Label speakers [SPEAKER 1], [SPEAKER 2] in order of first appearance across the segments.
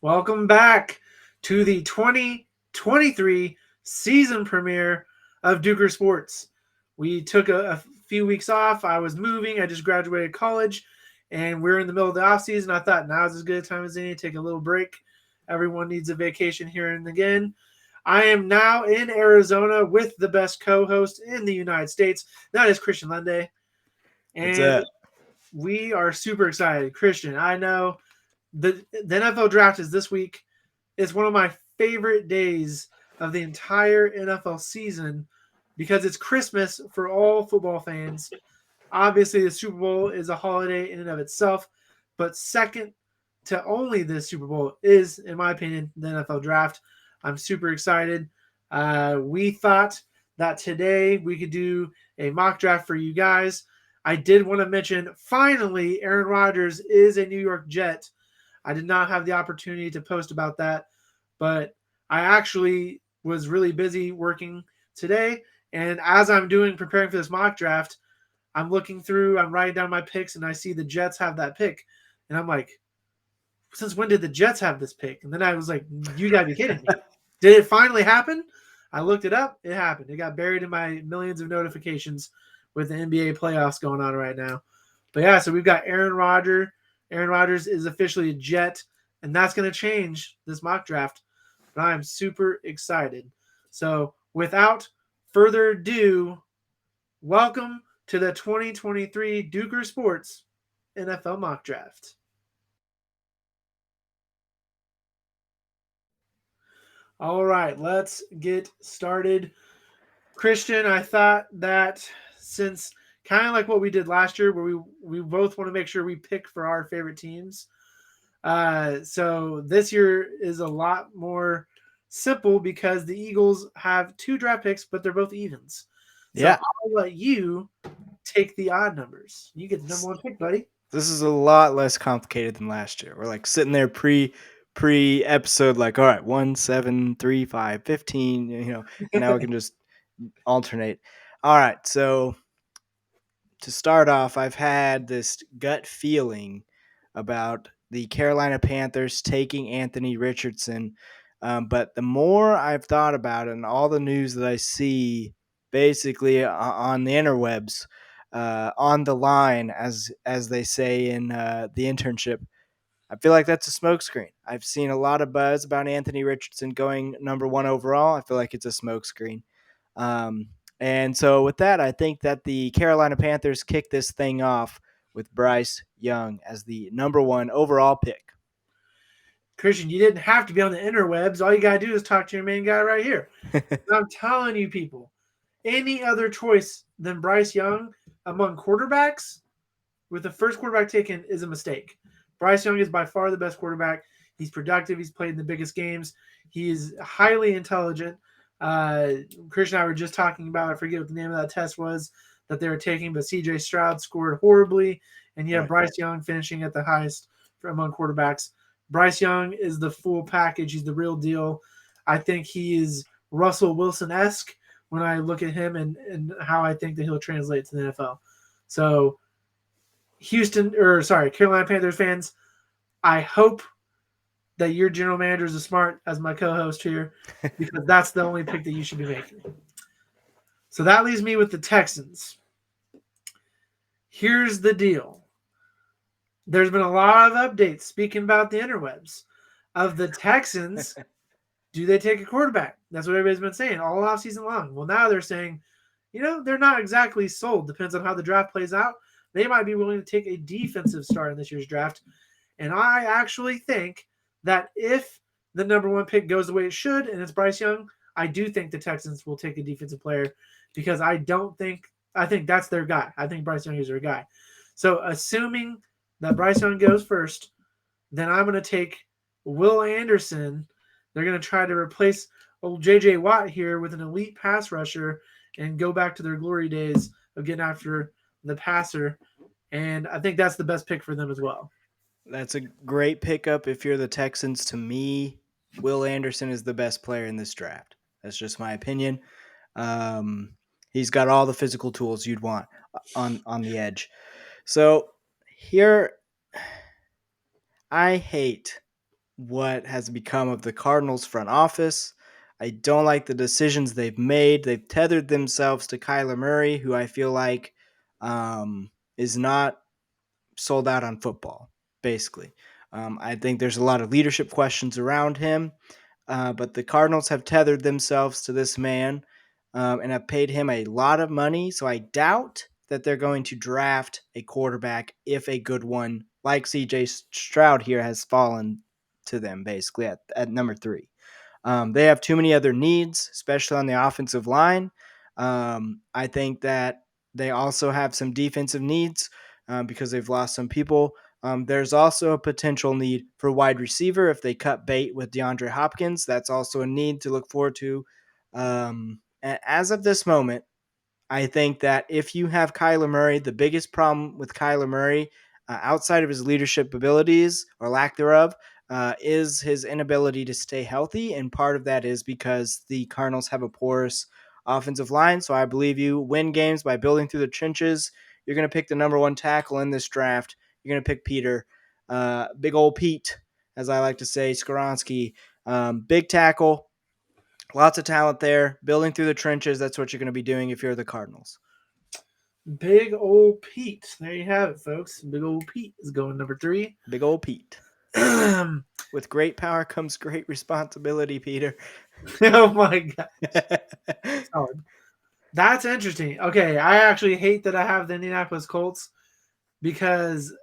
[SPEAKER 1] Welcome back to the 2023 season premiere of Duker Sports. We took a few weeks off. I was moving. I just graduated college, and we're in the middle of the off season. I thought now's as good a time as any to take a little break. Everyone needs a vacation here and again. I am now in Arizona with the best co-host in the United States. That is Christian Lende,
[SPEAKER 2] What's
[SPEAKER 1] and
[SPEAKER 2] up?
[SPEAKER 1] we are super excited. Christian, I know the NFL draft is this week. It's one of my favorite days of the entire NFL season because it's Christmas for all football fans. Obviously, the Super Bowl is a holiday in and of itself, but second to only this Super Bowl is, in my opinion, the NFL draft. I'm super excited. We thought that today we could do a mock draft for you guys. I did want to mention finally, Aaron Rodgers is a New York Jet. I did not have the opportunity to post about that, but I actually was really busy working today. And as I'm preparing for this mock draft, I'm writing down my picks, and I see the Jets have that pick. And I'm like, since when did the Jets have this pick? And then I was like, you gotta be kidding me. Did it finally happen? I looked it up. It happened. It got buried in my millions of notifications with the NBA playoffs going on right now. But yeah, so we've got Aaron Rodgers. Aaron Rodgers is officially a Jet, and that's going to change this mock draft. But I am super excited. So without further ado, welcome to the 2023 Duker Sports NFL mock draft. All right, let's get started. Christian, I thought that since kind of like what we did last year, where we both want to make sure we pick for our favorite teams. So this year is a lot more simple because the Eagles have two draft picks, but they're both evens. So
[SPEAKER 2] Yeah,
[SPEAKER 1] I'll let you take the odd numbers. You get the number one pick, buddy.
[SPEAKER 2] this is a lot less complicated than last year. We're like sitting there pre episode, like, all right, 1, 7, 3, 5, 15, and now we can just alternate. All right, so to start off, I've had this gut feeling about the Carolina Panthers taking Anthony Richardson. But the more I've thought about it and all the news that I see basically on the interwebs, on the line, as they say in the internship, I feel like that's a smokescreen. I've seen a lot of buzz about Anthony Richardson going number one overall. I feel like it's a smokescreen. Um, and so with that, I think that the Carolina Panthers kick this thing off with Bryce Young as the number one overall pick.
[SPEAKER 1] Christian, you didn't have to be on the interwebs. All you gotta do is talk to your main guy right here. I'm telling you, people, any other choice than Bryce Young among quarterbacks with the first quarterback taken is a mistake. Bryce Young is by far the best quarterback. He's productive. He's played in the biggest games. He is highly intelligent. Christian and I were just talking about, I forget what the name of that test was that they were taking, but CJ Stroud scored horribly. And you have
[SPEAKER 2] Right.
[SPEAKER 1] Bryce Young finishing at the highest among quarterbacks. Bryce Young is the full package. He's the real deal. I think he is Russell Wilson esque when I look at him and how I think that he'll translate to the NFL. So Carolina Panthers fans, I hope that your general manager is as smart as my co-host here, because that's the only pick that you should be making. So that leaves me with the Texans. Here's the deal. There's been a lot of updates speaking about the interwebs of the Texans. Do they take a quarterback? That's what everybody's been saying all off season long. Well, now they're saying, they're not exactly sold. Depends on how the draft plays out. They might be willing to take a defensive start in this year's draft. And I actually think that if the number one pick goes the way it should, and it's Bryce Young, I do think the Texans will take a defensive player because I think that's their guy. I think Bryce Young is their guy. So assuming that Bryce Young goes first, then I'm going to take Will Anderson. They're going to try to replace old J.J. Watt here with an elite pass rusher and go back to their glory days of getting after the passer. And I think that's the best pick for them as well.
[SPEAKER 2] That's a great pickup if you're the Texans. To me, Will Anderson is the best player in this draft. That's just my opinion. He's got all the physical tools you'd want on the edge. So here, I hate what has become of the Cardinals front office. I don't like the decisions they've made. They've tethered themselves to Kyler Murray, who I feel like is not sold out on football, basically. I think there's a lot of leadership questions around him, but the Cardinals have tethered themselves to this man and have paid him a lot of money. So I doubt that they're going to draft a quarterback if a good one like CJ Stroud here has fallen to them, basically, at number 3. They have too many other needs, especially on the offensive line. I think that they also have some defensive needs because they've lost some people. There's also a potential need for wide receiver if they cut bait with DeAndre Hopkins. That's also a need to look forward to. As of this moment, I think that if you have Kyler Murray, the biggest problem with Kyler Murray, outside of his leadership abilities or lack thereof, is his inability to stay healthy. And part of that is because the Cardinals have a porous offensive line. So I believe you win games by building through the trenches. You're going to pick the number 1 tackle in this draft. You're going to pick Peter, big old Pete, as I like to say, Skoronski, big tackle. Lots of talent there. Building through the trenches, that's what you're going to be doing if you're the Cardinals.
[SPEAKER 1] Big old Pete. There you have it, folks. Big old Pete is going number 3.
[SPEAKER 2] Big old Pete. With great power comes great responsibility, Peter.
[SPEAKER 1] Oh my god. Solid. That's interesting. Okay, I actually hate that I have the Indianapolis Colts because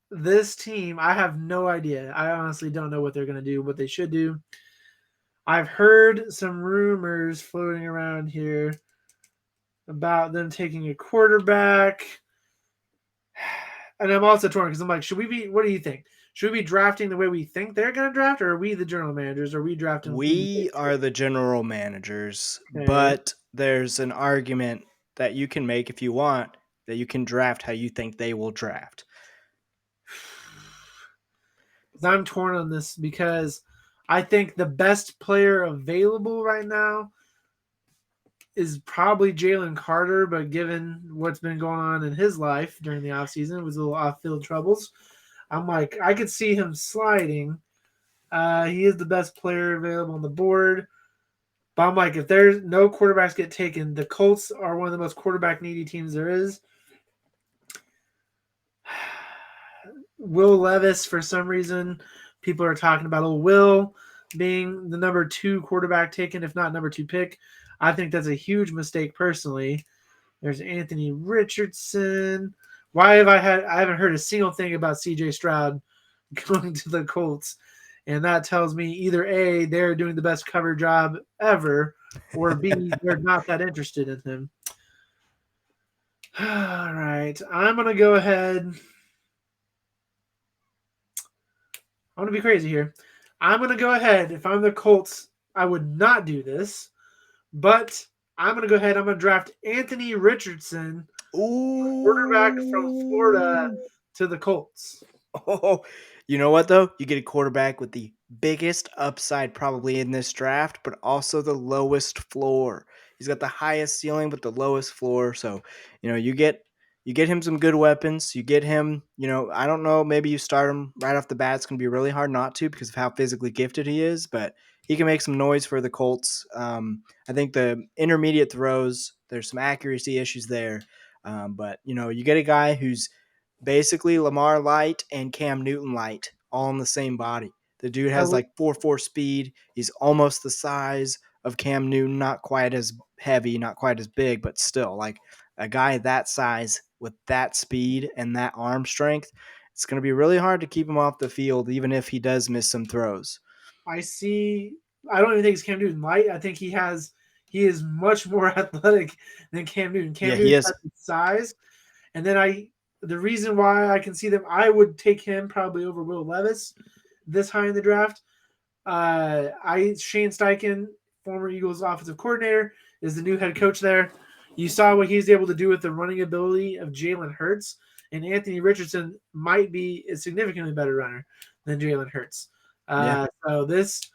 [SPEAKER 1] this team, I have no idea. I honestly don't know what they're going to do, what they should do. I've heard some rumors floating around here about them taking a quarterback. And I'm also torn because I'm like, what do you think? Should we be drafting the way we think they're going to draft, or are we the general managers? Are we drafting?
[SPEAKER 2] We are the general managers,
[SPEAKER 1] Okay.
[SPEAKER 2] but there's an argument that you can make if you want that you can draft how you think they will draft.
[SPEAKER 1] I'm torn on this because I think the best player available right now is probably Jalen Carter, but given what's been going on in his life during the offseason with little off-field troubles, I'm like, I could see him sliding. He is the best player available on the board. But I'm like, if there's no quarterbacks get taken, the Colts are one of the most quarterback-needy teams there is. Will Levis, for some reason, people are talking about Will being the number 2 quarterback taken, if not number 2 pick. I think that's a huge mistake personally. There's Anthony Richardson. I haven't heard a single thing about CJ Stroud going to the Colts. And that tells me either A, they're doing the best cover job ever, or B, they're not that interested in him. All right. I'm going to go ahead. I'm going to be crazy here. I'm going to go ahead. If I'm the Colts, I would not do this. But I'm going to go ahead. I'm going to draft Anthony Richardson, quarterback from Florida, to the Colts.
[SPEAKER 2] Oh, you know what, though? You get a quarterback with the biggest upside probably in this draft, but also the lowest floor. He's got the highest ceiling, but the lowest floor. So, you get him some good weapons. You get him, I don't know, maybe you start him right off the bat. It's going to be really hard not to because of how physically gifted he is, but he can make some noise for the Colts. I think the intermediate throws, there's some accuracy issues there. But, you get a guy who's basically Lamar Light and Cam Newton Light all in the same body. The dude has like 4.4 speed. He's almost the size of Cam Newton, not quite as heavy, not quite as big, but still like a guy that size with that speed and that arm strength. It's going to be really hard to keep him off the field, even if he does miss some throws.
[SPEAKER 1] I don't even think it's Cam Newton Light. I think he is much more athletic than Cam Newton. Newton has the size. And then the reason why I can see them, I would take him probably over Will Levis this high in the draft. Shane Steichen, former Eagles offensive coordinator, is the new head coach there. You saw what he's able to do with the running ability of Jalen Hurts, and Anthony Richardson might be a significantly better runner than Jalen Hurts. So this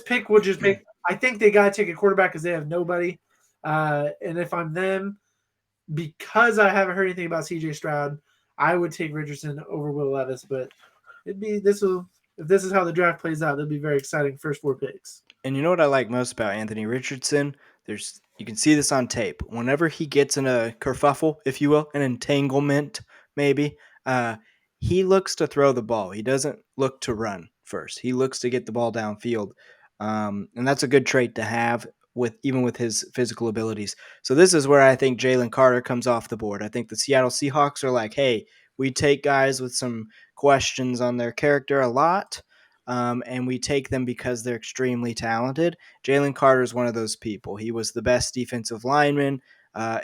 [SPEAKER 1] pick would just make. I think they got to take a quarterback because they have nobody. And if I'm them, because I haven't heard anything about CJ Stroud, I would take Richardson over Will Levis. But it'd be this will if this is how the draft plays out, it'll be very exciting. First four picks.
[SPEAKER 2] And you know what I like most about Anthony Richardson? There's you can see this on tape. Whenever he gets in a kerfuffle, if you will, an entanglement, maybe, uh, he looks to throw the ball. He doesn't look to run first. He looks to get the ball downfield, and that's a good trait to have with even with his physical abilities. So this is where I think Jalen Carter comes off the board. I think the Seattle Seahawks are like, hey, we take guys with some questions on their character a lot and we take them because they're extremely talented. Jalen Carter is one of those people. He was the best defensive lineman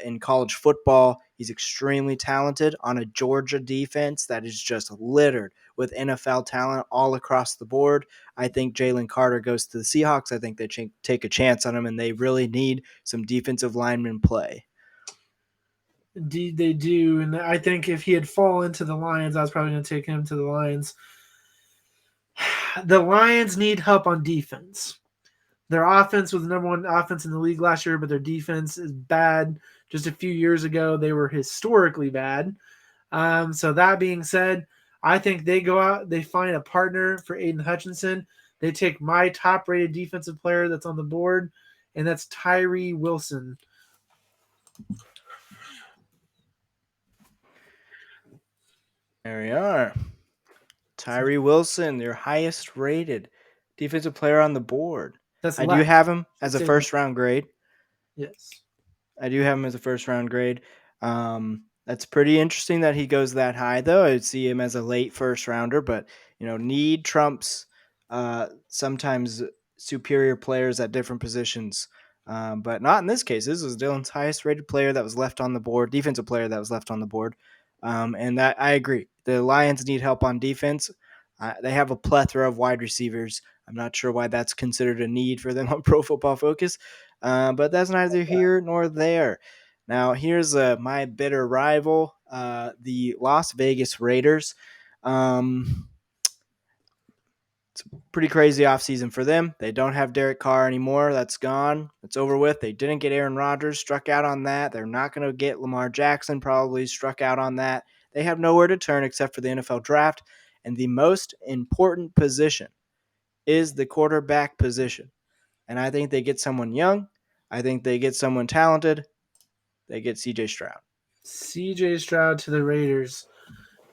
[SPEAKER 2] in college football. He's extremely talented on a Georgia defense that is just littered with NFL talent all across the board. I think Jalen Carter goes to the Seahawks. I think they take a chance on him, and they really need some defensive lineman play.
[SPEAKER 1] Indeed, they do, and I think if he had fallen to the Lions, I was probably going to take him to the Lions. The Lions need help on defense. Their offense was the number one offense in the league last year, but their defense is bad. Just a few years ago, they were historically bad. So that being said, I think they go out, they find a partner for Aiden Hutchinson. They take my top-rated defensive player that's on the board, and that's Tyree Wilson.
[SPEAKER 2] There we are. Tyree Wilson, your highest rated defensive player on the board.
[SPEAKER 1] That's
[SPEAKER 2] I do have him as a
[SPEAKER 1] Say
[SPEAKER 2] first round grade.
[SPEAKER 1] Yes.
[SPEAKER 2] I do have him as a first round grade. That's pretty interesting that he goes that high, though. I'd see him as a late first rounder, but need trumps sometimes superior players at different positions, but not in this case. This was Dylan's highest rated player that was left on the board, defensive player that was left on the board, and that I agree. The Lions need help on defense. They have a plethora of wide receivers. I'm not sure why that's considered a need for them on Pro Football Focus. But that's neither here nor there. Now, here's my bitter rival, the Las Vegas Raiders. It's a pretty crazy offseason for them. They don't have Derek Carr anymore. That's gone. It's over with. They didn't get Aaron Rodgers, struck out on that. They're not going to get Lamar Jackson, probably struck out on that. They have nowhere to turn except for the NFL draft. And the most important position is the quarterback position. And I think they get someone young. I think they get someone talented. They get CJ Stroud.
[SPEAKER 1] CJ Stroud to the Raiders.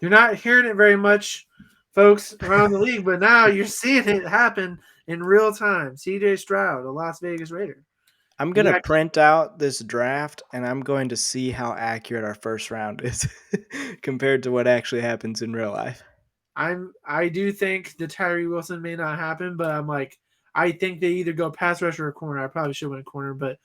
[SPEAKER 1] You're not hearing it very much, folks, around the league, but now you're seeing it happen in real time. CJ Stroud, a Las Vegas Raider.
[SPEAKER 2] I'm going to print out this draft, and I'm going to see how accurate our first round is compared to what actually happens in real life.
[SPEAKER 1] I do think the Tyree Wilson may not happen, but I think they either go pass rush or a corner. I probably should win a corner, but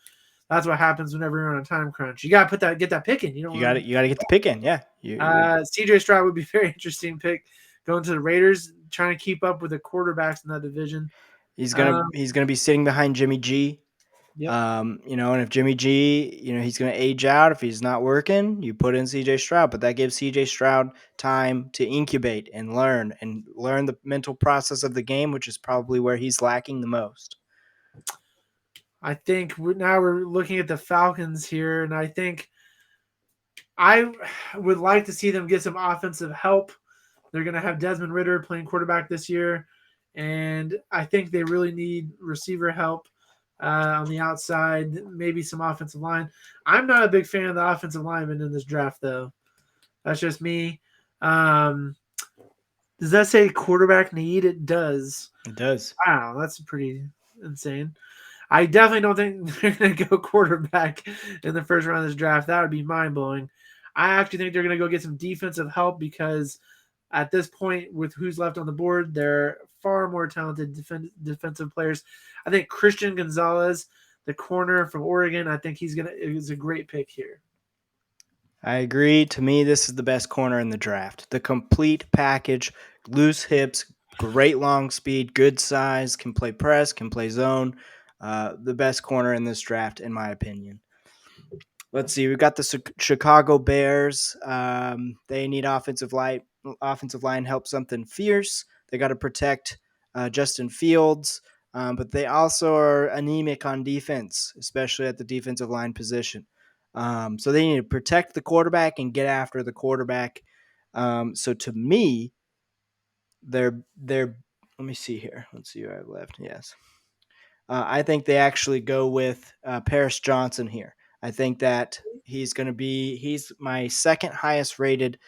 [SPEAKER 1] that's what happens whenever you're on a time crunch. You gotta get that pick in. You
[SPEAKER 2] got to get the pick in. Yeah.
[SPEAKER 1] CJ Stroud would be a very interesting pick going to the Raiders, trying to keep up with the quarterbacks in that division.
[SPEAKER 2] He's gonna be sitting behind Jimmy G.
[SPEAKER 1] Yep.
[SPEAKER 2] And if Jimmy G, he's going to age out if he's not working, you put in CJ Stroud, but that gives CJ Stroud time to incubate and learn the mental process of the game, which is probably where he's lacking the most.
[SPEAKER 1] I think now we're looking at the Falcons here, and I think I would like to see them get some offensive help. They're going to have Desmond Ridder playing quarterback this year, and I think they really need receiver help on the outside, maybe some offensive line. I'm not a big fan of the offensive linemen in this draft, though. That's just me. Does that say quarterback need? It does.
[SPEAKER 2] It does.
[SPEAKER 1] Wow, that's pretty insane. I definitely don't think they're going to go quarterback in the first round of this draft. That would be mind-blowing. I actually think they're going to go get some defensive help because at this point, with who's left on the board, they're far more talented defensive players. I think Christian Gonzalez, the corner from Oregon, I think is a great pick here.
[SPEAKER 2] I agree. To me, this is the best corner in the draft. The complete package, loose hips, great long speed, good size, can play press, can play zone. The best corner in this draft, in my opinion. Let's see. We've got the Chicago Bears. They need offensive line help, something fierce. They got to protect Justin Fields, but they also are anemic on defense, especially at the defensive line position. So they need to protect the quarterback and get after the quarterback. So to me, they're let me see here. Let's see who I have left. Yes. I think they actually go with Paris Johnson here. I think that he's my second highest rated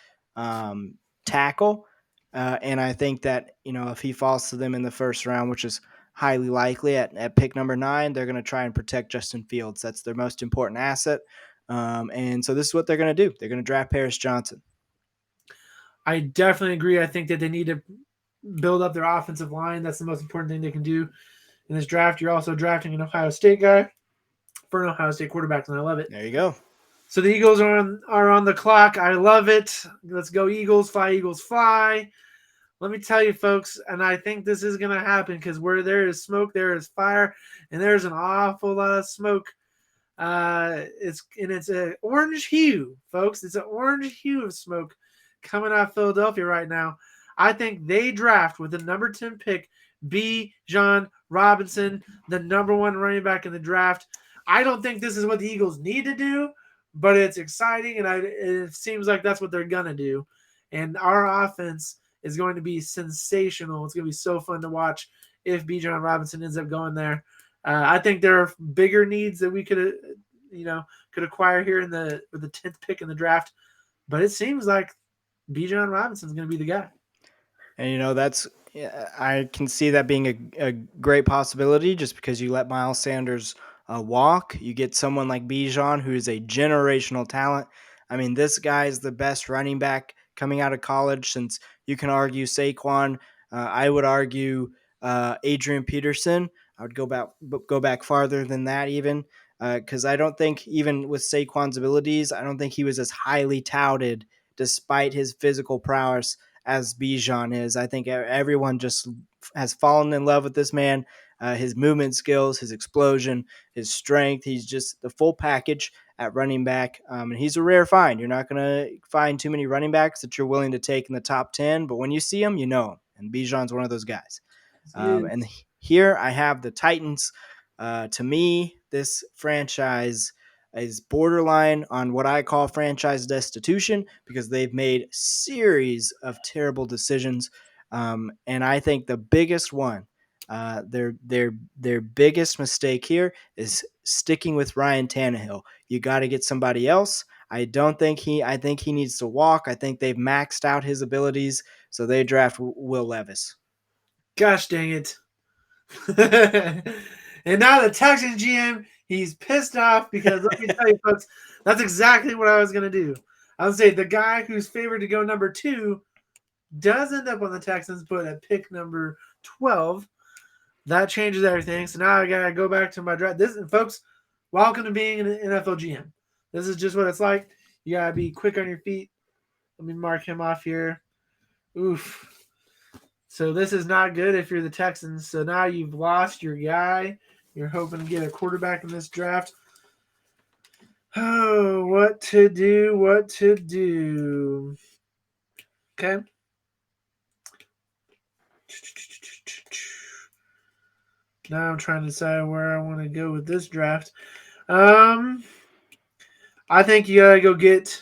[SPEAKER 2] tackle. And I think that, if he falls to them in the first round, which is highly likely at pick number 9, they're going to try and protect Justin Fields. That's their most important asset. And so this is what they're going to do. They're going to draft Paris Johnson.
[SPEAKER 1] I definitely agree. I think that they need to build up their offensive line. That's the most important thing they can do in this draft. You're also drafting an Ohio State guy for an Ohio State quarterback, and I love it.
[SPEAKER 2] There you go.
[SPEAKER 1] So the Eagles are on the clock. I love it. Let's go Eagles, fly, Eagles, fly. Let me tell you, folks, and I think this is going to happen because where there is smoke, there is fire, and there's an awful lot of smoke. It's an orange hue, folks. It's an orange hue of smoke coming out of Philadelphia right now. I think they draft with the number 10 pick, Bijan Robinson, the number 1 running back in the draft. I don't think this is what the Eagles need to do, but it's exciting, and it seems like that's what they're going to do. And our offense is going to be sensational. It's going to be so fun to watch if Bijan Robinson ends up going there. I think there are bigger needs that we could acquire here with the 10th pick in the draft, but it seems like Bijan Robinson is going to be the guy.
[SPEAKER 2] And I can see that being a great possibility just because you let Miles Sanders walk. You get someone like Bijan, who is a generational talent. I mean, this guy is the best running back coming out of college since you can argue Saquon. I would argue Adrian Peterson. I would go back farther than that even because I don't think even with Saquon's abilities, I don't think he was as highly touted despite his physical prowess as Bijan is. I think everyone just has fallen in love with this man. His movement skills, his explosion, his strength. He's just the full package at running back. And he's a rare find. You're not going to find too many running backs that you're willing to take in the top 10, but when you see him, you know him. And Bijan's one of those guys. And here I have the Titans. To me, this franchise is borderline on what I call franchise destitution because they've made series of terrible decisions. And I think the biggest one, their biggest mistake here is sticking with Ryan Tannehill. You got to get somebody else. I think he needs to walk. I think they've maxed out his abilities, so they draft Will Levis.
[SPEAKER 1] Gosh dang it. And now the Texans GM, he's pissed off because let me tell you, folks, that's exactly what I was going to do. I would say the guy who's favored to go number 2 does end up on the Texans, but at pick number 12, that changes everything. So now I got to go back to my draft. Folks, welcome to being an NFL GM. This is just what it's like. You got to be quick on your feet. Let me mark him off here. Oof. So this is not good if you're the Texans. So now you've lost your guy. You're hoping to get a quarterback in this draft. Oh, what to do. Okay. Now I'm trying to decide where I want to go with this draft. I think you got to go get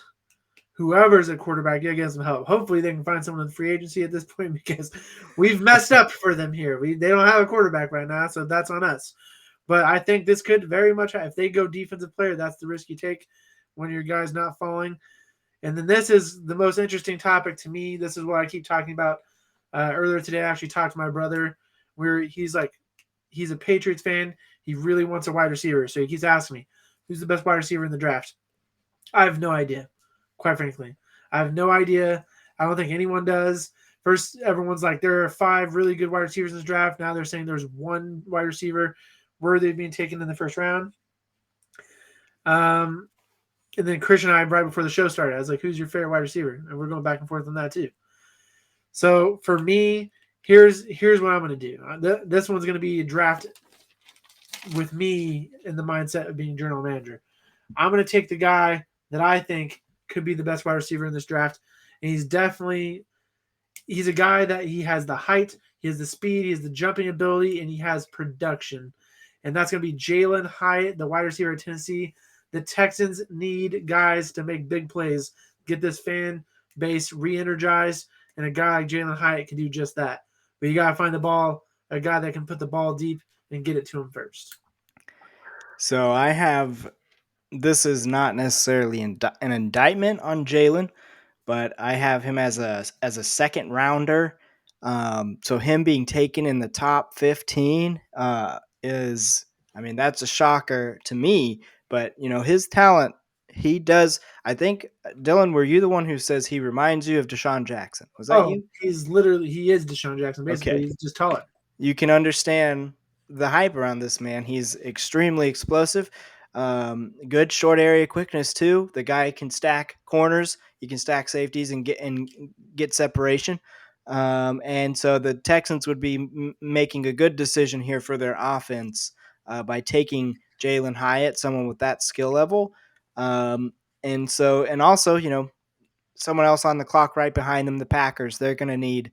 [SPEAKER 1] whoever's a quarterback. You got to get some help. Hopefully they can find someone in free agency at this point because we've messed up for them here. They don't have a quarterback right now, so that's on us. But I think this could very much, if they go defensive player, that's the risk you take when your guy's not falling. And then this is the most interesting topic to me. This is what I keep talking about. Earlier today, I actually talked to my brother where he's a Patriots fan. He really wants a wide receiver. So he keeps asking me, who's the best wide receiver in the draft? I have no idea, quite frankly. I have no idea. I don't think anyone does. First, everyone's like, there are 5 really good wide receivers in this draft. Now they're saying there's 1 wide receiver worthy of being taken in the first round. And then Christian and I, right before the show started, I was like, who's your favorite wide receiver? And we're going back and forth on that too. So for me, here's what I'm going to do. This one's going to be a draft with me in the mindset of being general manager. I'm going to take the guy that I think could be the best wide receiver in this draft. And he's a guy that he has the height, he has the speed, he has the jumping ability, and he has production. And that's going to be Jalen Hyatt, the wide receiver at Tennessee. The Texans need guys to make big plays, get this fan base re-energized, and a guy like Jalen Hyatt can do just that. But you got to find a guy that can put the ball deep and get it to him first.
[SPEAKER 2] So I have this is not necessarily an indictment on Jalen, but I have him as a second rounder. So him being taken in the top 15 is, I mean, that's a shocker to me. But his talent, he does. I think Dylan, were you the one who says he reminds you of Deshaun Jackson? Was that
[SPEAKER 1] Oh,
[SPEAKER 2] you?
[SPEAKER 1] he is Deshaun Jackson. Basically,
[SPEAKER 2] Okay,
[SPEAKER 1] he's just taller.
[SPEAKER 2] you can understand the hype around this man. He's extremely explosive. Good short area quickness too. The guy can stack corners. He can stack safeties and get separation. And so the Texans would be making a good decision here for their offense by taking Jalen Hyatt, someone with that skill level. And also, someone else on the clock right behind them, the Packers. They're going to need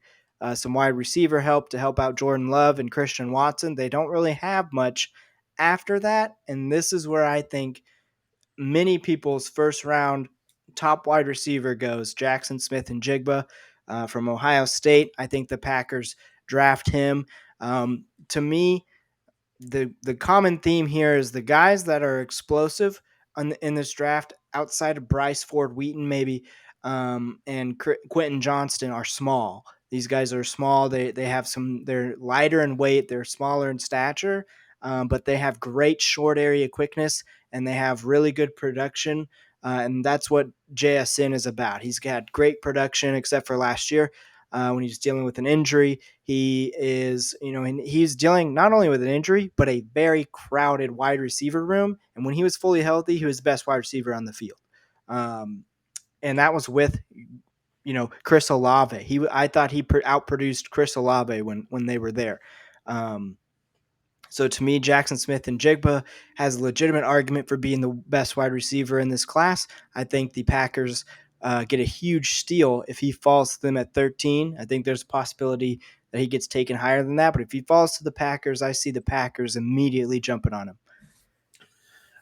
[SPEAKER 2] some wide receiver help to help out Jordan Love and Christian Watson. They don't really have much after that. And this is where I think many people's first round top wide receiver goes Jackson Smith and Jigba from Ohio State. I think the Packers draft him. To me, the common theme here is the guys that are explosive in this draft outside of Bryce Ford Wheaton maybe and Quentin Johnston are small. These guys are small. They have they're lighter in weight. They're smaller in stature, but they have great short area quickness and they have really good production. And that's what JSN is about. He's got great production except for last year. When he's dealing with an injury, he is, he's dealing not only with an injury, but a very crowded wide receiver room. And when he was fully healthy, he was the best wide receiver on the field. And that was with, Chris Olave. I thought he outproduced Chris Olave when they were there. So to me, Jackson Smith and Jigba has a legitimate argument for being the best wide receiver in this class. I think the Packers get a huge steal if he falls to them at 13. I think there's a possibility that he gets taken higher than that. But if he falls to the Packers, I see the Packers immediately jumping on him.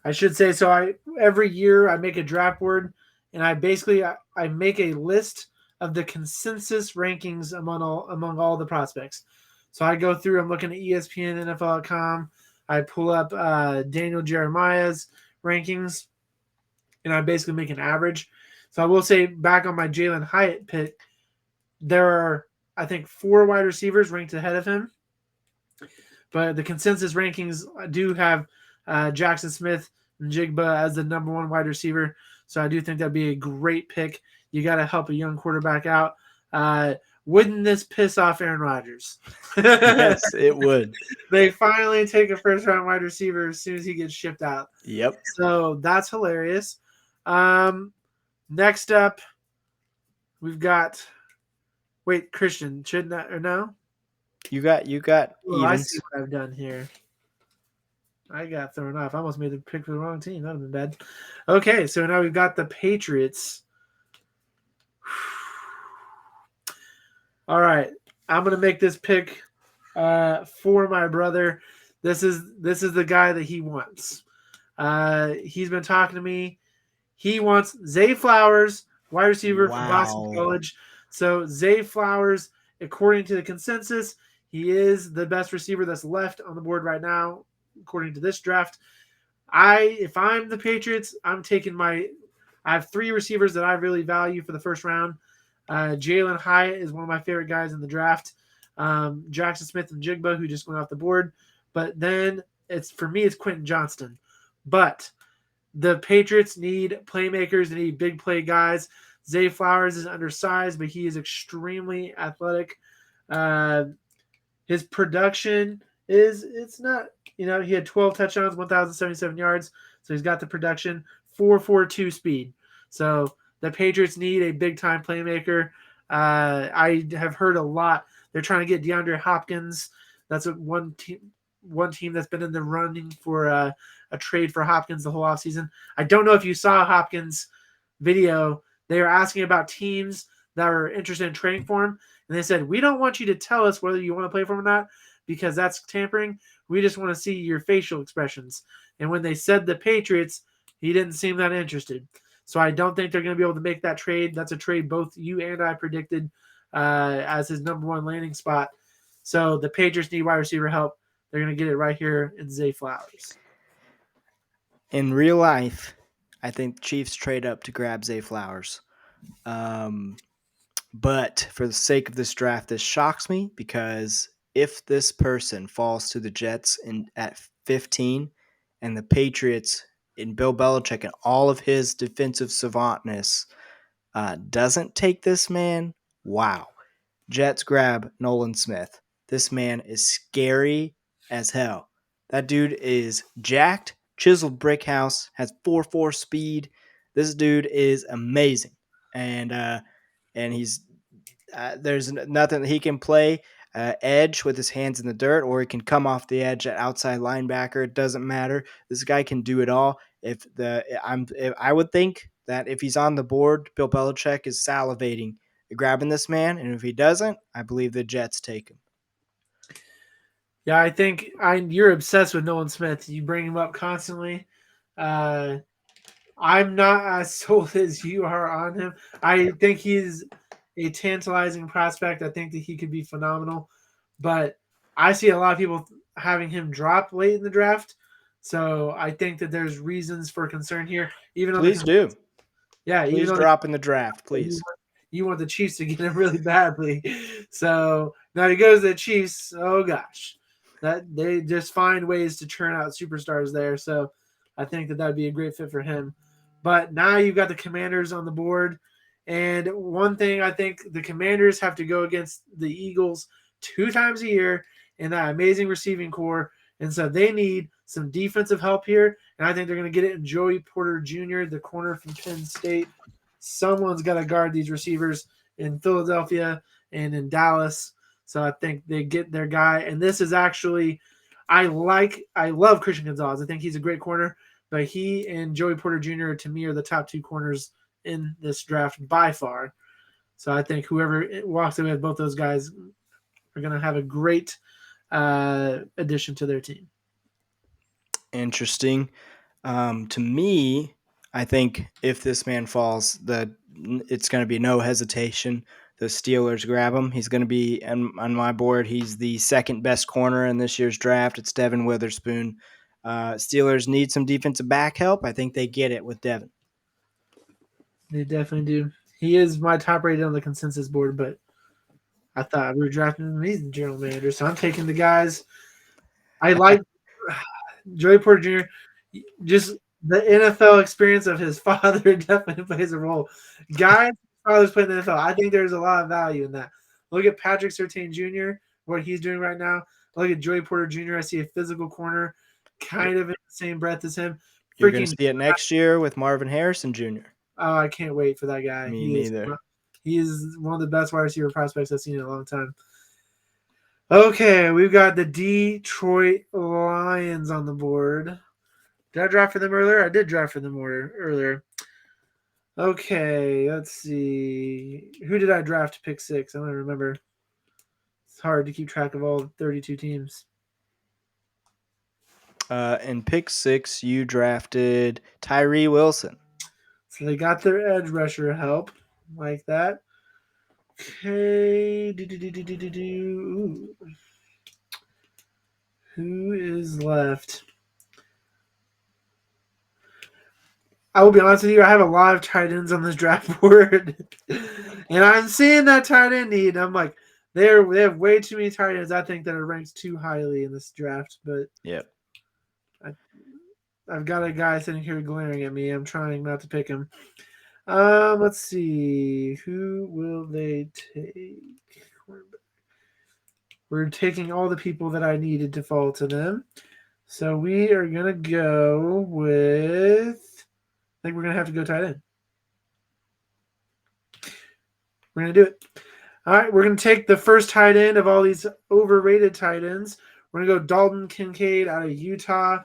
[SPEAKER 1] I should say so. Every year I make a draft board, and I make a list of the consensus rankings among all the prospects. So I go through. I'm looking at ESPN, NFL.com. I pull up Daniel Jeremiah's rankings, and I basically make an average. So I will say, back on my Jalen Hyatt pick, there are, I think, 4 wide receivers ranked ahead of him. But the consensus rankings do have Jackson Smith and Jigba as the number 1 wide receiver. So I do think that'd be a great pick. You got to help a young quarterback out. Wouldn't this piss off Aaron Rodgers?
[SPEAKER 2] Yes, it would.
[SPEAKER 1] They finally take a first-round wide receiver as soon as he gets shipped out.
[SPEAKER 2] Yep.
[SPEAKER 1] So that's hilarious. Next up, we've got. Wait, Christian, shouldn't that or no?
[SPEAKER 2] You got
[SPEAKER 1] Oh, I
[SPEAKER 2] evens.
[SPEAKER 1] see what I've done here. I got thrown off. I almost made the pick for the wrong team. That would have been bad. Okay, so now we've got the Patriots. All right, I'm gonna make this pick for my brother. This is the guy that he wants. He's been talking to me. He wants Zay Flowers, wide receiver from Boston College. So Zay Flowers, according to the consensus, he is the best receiver that's left on the board right now, according to this draft. If I'm the Patriots, I'm taking I have 3 receivers that I really value for the first round. Jalen Hyatt is one of my favorite guys in the draft. Jackson Smith and Jigba, who just went off the board. But then it's Quentin Johnston. But the Patriots need playmakers. They need big play guys. Zay Flowers is undersized, but he is extremely athletic. His production it's not, he had 12 touchdowns, 1,077 yards. So he's got the production, 4.42 speed. So the Patriots need a big-time playmaker. I have heard a lot. They're trying to get DeAndre Hopkins. That's one team that's been in the running for a trade for Hopkins the whole offseason. I don't know if you saw Hopkins' video. They were asking about teams that were interested in trading for him. And they said, we don't want you to tell us whether you want to play for him or not because that's tampering. We just want to see your facial expressions. And when they said the Patriots, he didn't seem that interested. So I don't think they're going to be able to make that trade. That's a trade both you and I predicted as his number one landing spot. So the Patriots need wide receiver help. They're going to get it right here in Zay Flowers.
[SPEAKER 2] In real life, I think the Chiefs trade up to grab Zay Flowers. But for the sake of this draft, this shocks me because if this person falls to the Jets at 15 and the Patriots in Bill Belichick and all of his defensive savantness doesn't take this man, wow. Jets grab Nolan Smith. This man is scary as hell. That dude is jacked, chiseled brick house, has 4.4 speed. This dude is amazing. And he's there's nothing that he can play edge with his hands in the dirt, or he can come off the edge at outside linebacker. It doesn't matter. This guy can do it all. I would think that if he's on the board, Bill Belichick is salivating grabbing this man, and if he doesn't, I believe the Jets take him.
[SPEAKER 1] Yeah, I think you're obsessed with Nolan Smith. You bring him up constantly. I'm not as sold as you are on him. I think he's a tantalizing prospect. I think that he could be phenomenal, but I see a lot of people having him drop late in the draft. So I think that there's reasons for concern here.
[SPEAKER 2] Please do.
[SPEAKER 1] Yeah,
[SPEAKER 2] please drop in the draft, please.
[SPEAKER 1] You want the Chiefs to get him really badly. So now he goes to the Chiefs. Oh gosh, that they just find ways to churn out superstars there. So I think that would be a great fit for him. But now you've got the Commanders on the board. And one thing I think the Commanders have to go against the Eagles 2 times a year in that amazing receiving core. And so they need some defensive help here. And I think they're going to get it in Joey Porter Jr., the corner from Penn State. Someone's got to guard these receivers in Philadelphia and in Dallas. So I think they get their guy. And this is actually I love Christian Gonzalez. I think he's a great corner. But he and Joey Porter Jr. to me are the top 2 corners in this draft by far. So I think whoever walks away with both those guys are going to have a great addition to their team.
[SPEAKER 2] Interesting. To me, I think if this man falls, it's going to be no hesitation. The Steelers grab him. He's going to be on my board. He's the second best corner in this year's draft. It's Devin Witherspoon. Steelers need some defensive back help. I think they get it with Devin.
[SPEAKER 1] They definitely do. He is my top rated on the consensus board, but I thought we were drafting him. He's the general manager, so I'm taking the guys. I like Joey Porter Jr. Just the NFL experience of his father definitely plays a role. Guys, fathers play in the NFL. I think there's a lot of value in that. Look at Patrick Surtain Jr., what he's doing right now. Look at Joey Porter Jr. I see a physical corner kind of in the same breath as him.
[SPEAKER 2] You're going to see it next year with Marvin Harrison Jr.
[SPEAKER 1] Oh, I can't wait for that guy.
[SPEAKER 2] Me neither.
[SPEAKER 1] He is one of the best wide receiver prospects I've seen in a long time. Okay, we've got the Detroit Lions on the board. Did I draft for them earlier? I did draft for them earlier. Okay, let's see. Who did I draft to pick 6? I don't remember. It's hard to keep track of all 32 teams.
[SPEAKER 2] In pick 6, you drafted Tyree Wilson.
[SPEAKER 1] So they got their edge rusher help like that. Okay. Ooh. Who is left? I will be honest with you. I have a lot of tight ends on this draft board, and I'm seeing that tight end need. I'm like, they have way too many tight ends. I think that are ranked too highly in this draft. But
[SPEAKER 2] yep,
[SPEAKER 1] I've got a guy sitting here glaring at me. I'm trying not to pick him. Let's see. Who will they take? We're taking all the people that I needed to fall to them. So we are going to go with, I think we're going to have to go tight end. We're going to do it. All right, we're going to take the first tight end of all these overrated tight ends. We're going to go Dalton Kincaid out of Utah.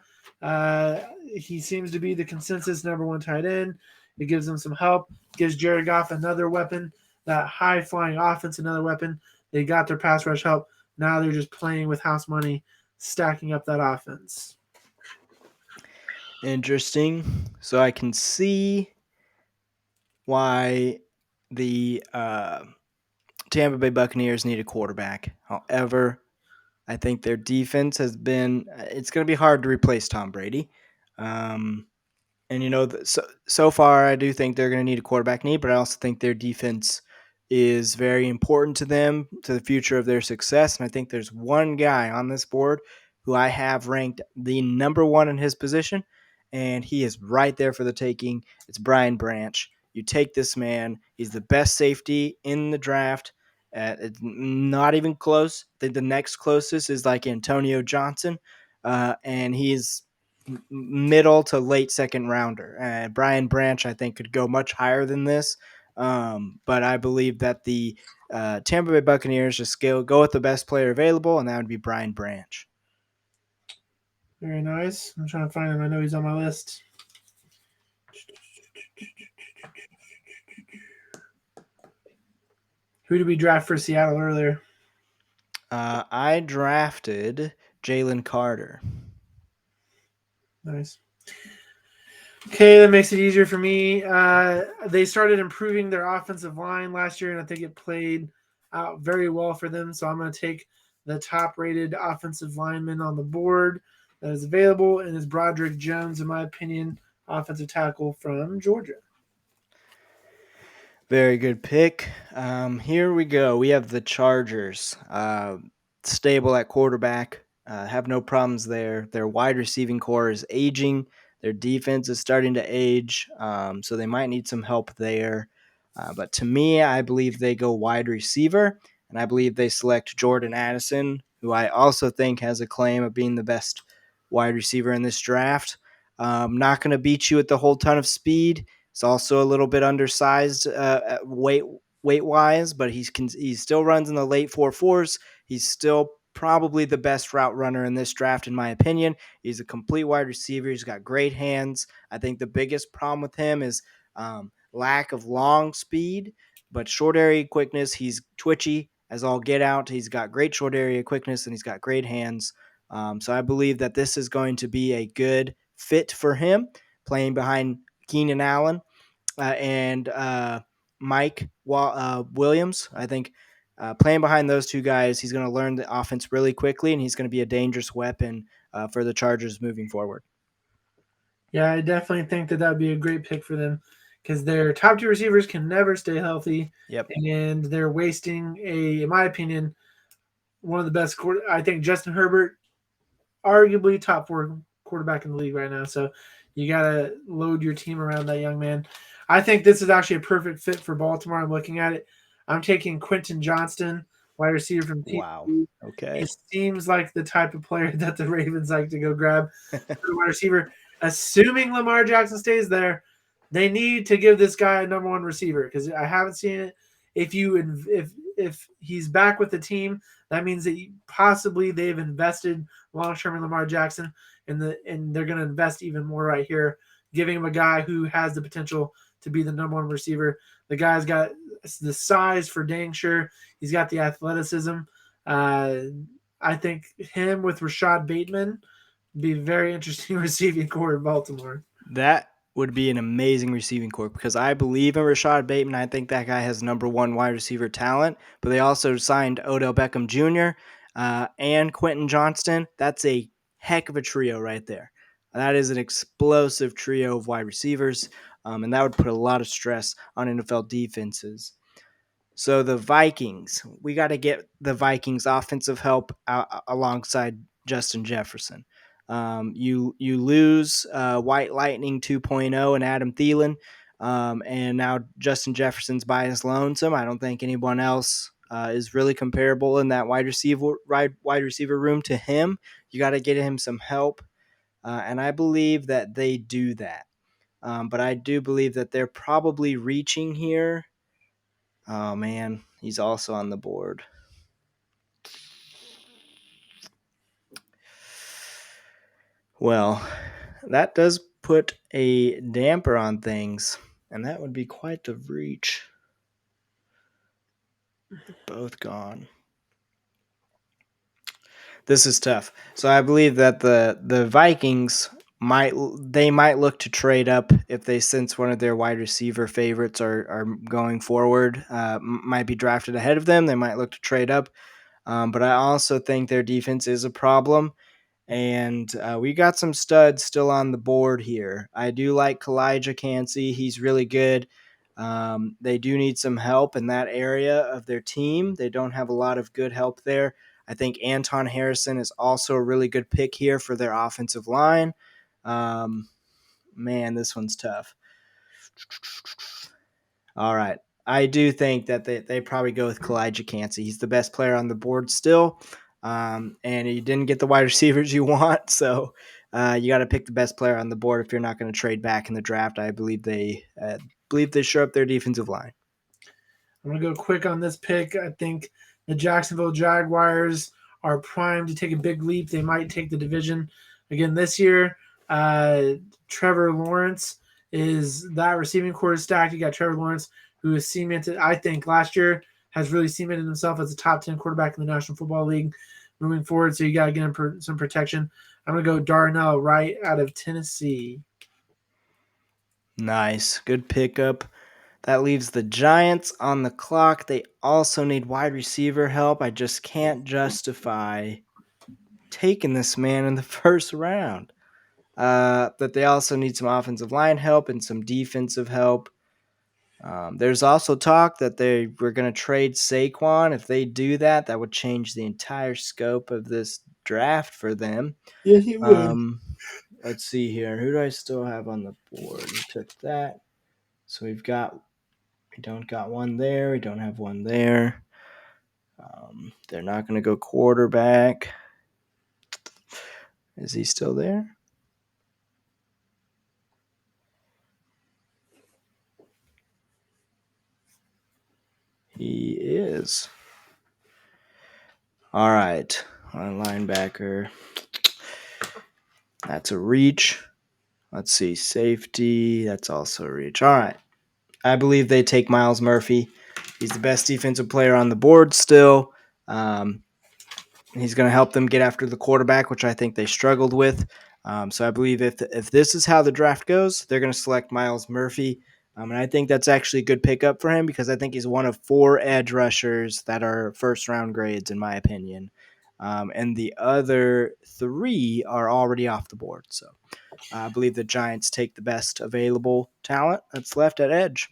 [SPEAKER 1] He seems to be the consensus number 1 tight end. It gives them some help. Gives Jared Goff another weapon. That high-flying offense, another weapon. They got their pass rush help. Now they're just playing with house money, stacking up that offense.
[SPEAKER 2] Interesting. So I can see why the Tampa Bay Buccaneers need a quarterback. However, I think their defense has been. It's going to be hard to replace Tom Brady. Um, and so far, I do think they're going to need a quarterback need, but I also think their defense is very important to them, to the future of their success. And I think there's one guy on this board who I have ranked the number one in his position, and he is right there for the taking. It's Brian Branch. You take this man; he's the best safety in the draft. It's not even close. I think the next closest is like Antonio Johnson, and he's middle to late second rounder. Brian Branch, I think, could go much higher than this. But I believe that the Tampa Bay Buccaneers just go with the best player available, and that would be Brian Branch.
[SPEAKER 1] Very nice. I'm trying to find him. I know he's on my list. Who did we draft for Seattle earlier?
[SPEAKER 2] I drafted Jalen Carter.
[SPEAKER 1] Nice. Okay, that makes it easier for me. They started improving their offensive line last year, and I think it played out very well for them. So I'm going to take the top-rated offensive lineman on the board that is available, and is Broderick Jones, in my opinion, offensive tackle from Georgia.
[SPEAKER 2] Very good pick. Here we go. We have the Chargers. Stable at quarterback. Have no problems there. Their wide receiving core is aging. Their defense is starting to age, so they might need some help there. But to me, I believe they go wide receiver, and I believe they select Jordan Addison, who I also think has a claim of being the best wide receiver in this draft. Not going to beat you with the whole ton of speed. He's also a little bit undersized weight wise, but he still runs in the late 4.4s. He's still probably the best route runner in this draft, in my opinion. He's a complete wide receiver. He's got great hands. I think the biggest problem with him is lack of long speed, but short area quickness. He's twitchy as all get out. He's got great short area quickness, and he's got great hands. So I believe that this is going to be a good fit for him, playing behind Keenan Allen and Mike Williams. I think playing behind those two guys, he's going to learn the offense really quickly, and he's going to be a dangerous weapon for the Chargers moving forward.
[SPEAKER 1] Yeah, I definitely think that would be a great pick for them because their top two receivers can never stay healthy.
[SPEAKER 2] Yep.
[SPEAKER 1] And they're wasting in my opinion, one of the best I think Justin Herbert, arguably top 4 quarterback in the league right now. So you got to load your team around that young man. I think this is actually a perfect fit for Baltimore. I'm looking at it. I'm taking Quentin Johnston, wide receiver from TCU.
[SPEAKER 2] Wow. Okay.
[SPEAKER 1] He seems like the type of player that the Ravens like to go grab wide receiver. Assuming Lamar Jackson stays there, they need to give this guy a number one receiver because I haven't seen it. If he's back with the team, that means that possibly they've invested long term in Lamar Jackson, and they're going to invest even more right here, giving him a guy who has the potential to be the number one receiver. The guy's got the size for dang sure. He's got the athleticism. I think him with Rashad Bateman be very interesting receiving core in Baltimore.
[SPEAKER 2] That would be an amazing receiving core because I believe in Rashad Bateman. I think that guy has number one wide receiver talent, but they also signed Odell Beckham Jr. And Quentin Johnston. That's a heck of a trio right there. That is an explosive trio of wide receivers, and that would put a lot of stress on NFL defenses. So the Vikings, we got to get the Vikings offensive help alongside Justin Jefferson. You lose White Lightning 2.0 and Adam Thielen, and now Justin Jefferson's by his lonesome. I don't think anyone else is really comparable in that wide receiver room to him. You got to get him some help, and I believe that they do that. But I do believe that they're probably reaching here. Oh man, he's also on the board. Well, that does put a damper on things, and that would be quite the reach. Both gone. This is tough. So I believe that the Vikings might look to trade up if they sense one of their wide receiver favorites are going forward. Might be drafted ahead of them. They might look to trade up. But I also think their defense is a problem. And we got some studs still on the board here. I do like Kalijah Cansey. He's really good. They do need some help in that area of their team. They don't have a lot of good help there. I think Anton Harrison is also a really good pick here for their offensive line. Um, Man, this one's tough. All right. I do think that they probably go with Kalijah Cansey. He's the best player on the board still. And you didn't get the wide receivers you want. So you got to pick the best player on the board if you're not going to trade back in the draft. I believe they shore up their defensive line.
[SPEAKER 1] I'm going to go quick on this pick. I think the Jacksonville Jaguars are primed to take a big leap. They might take the division again this year. Trevor Lawrence is that receiving core is stacked. You got Trevor Lawrence, who is cemented, I think, last year has really cemented himself as a top 10 quarterback in the National Football League moving forward. So you got to get him some protection. I'm going to go Darnell Wright out of Tennessee.
[SPEAKER 2] Nice. Good pickup. That leaves the Giants on the clock. They also need wide receiver help. I just can't justify taking this man in the first round. But they also need some offensive line help and some defensive help. There's also talk that they were going to trade Saquon. If they do that, that would change the entire scope of this draft for them.
[SPEAKER 1] Yes, he would.
[SPEAKER 2] Let's see here. Who do I still have on the board? We took that. So we don't got one there. We don't have one there. They're not going to go quarterback. Is he still there? He is. All right. On linebacker. That's a reach. Let's see. Safety. That's also a reach. All right. I believe they take Myles Murphy. He's the best defensive player on the board still. He's going to help them get after the quarterback, which I think they struggled with. So I believe if this is how the draft goes, they're going to select Myles Murphy. And I think that's actually a good pickup for him because I think he's one of 4 edge rushers that are first-round grades, in my opinion. And the other 3 are already off the board. So I believe the Giants take the best available talent that's left at edge.